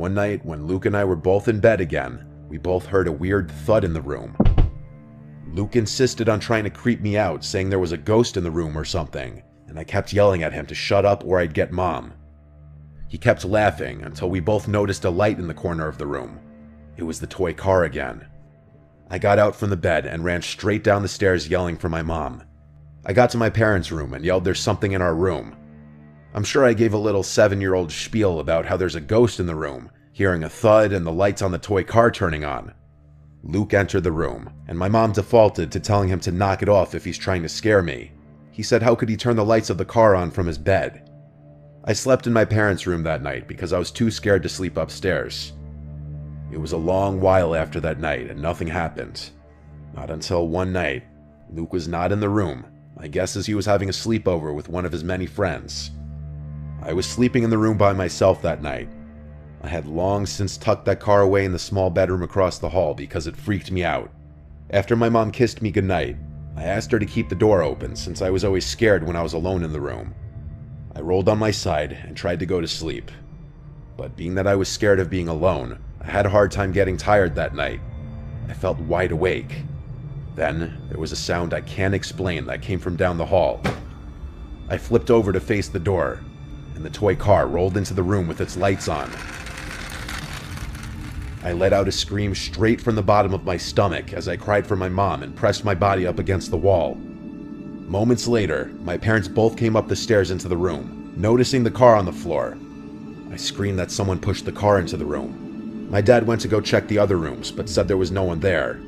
One night, when Luke and I were both in bed again, we both heard a weird thud in the room. Luke insisted on trying to creep me out, saying there was a ghost in the room or something, and I kept yelling at him to shut up or I'd get Mom. He kept laughing until we both noticed a light in the corner of the room. It was the toy car again. I got out from the bed and ran straight down the stairs yelling for my mom. I got to my parents' room and yelled there's something in our room. I'm sure I gave a little 7-year-old spiel about how there's a ghost in the room, hearing a thud and the lights on the toy car turning on. Luke entered the room, and my mom defaulted to telling him to knock it off if he's trying to scare me. He said how could he turn the lights of the car on from his bed? I slept in my parents' room that night because I was too scared to sleep upstairs. It was a long while after that night and nothing happened. Not until one night. Luke was not in the room. My guess is he was having a sleepover with one of his many friends. I was sleeping in the room by myself that night. I had long since tucked that car away in the small bedroom across the hall because it freaked me out. After my mom kissed me goodnight, I asked her to keep the door open since I was always scared when I was alone in the room. I rolled on my side and tried to go to sleep. But being that I was scared of being alone, I had a hard time getting tired that night. I felt wide awake. Then, there was a sound I can't explain that came from down the hall. I flipped over to face the door, and the toy car rolled into the room with its lights on. I let out a scream straight from the bottom of my stomach as I cried for my mom and pressed my body up against the wall. Moments later, my parents both came up the stairs into the room, noticing the car on the floor. I screamed that someone pushed the car into the room. My dad went to go check the other rooms, but said there was no one there.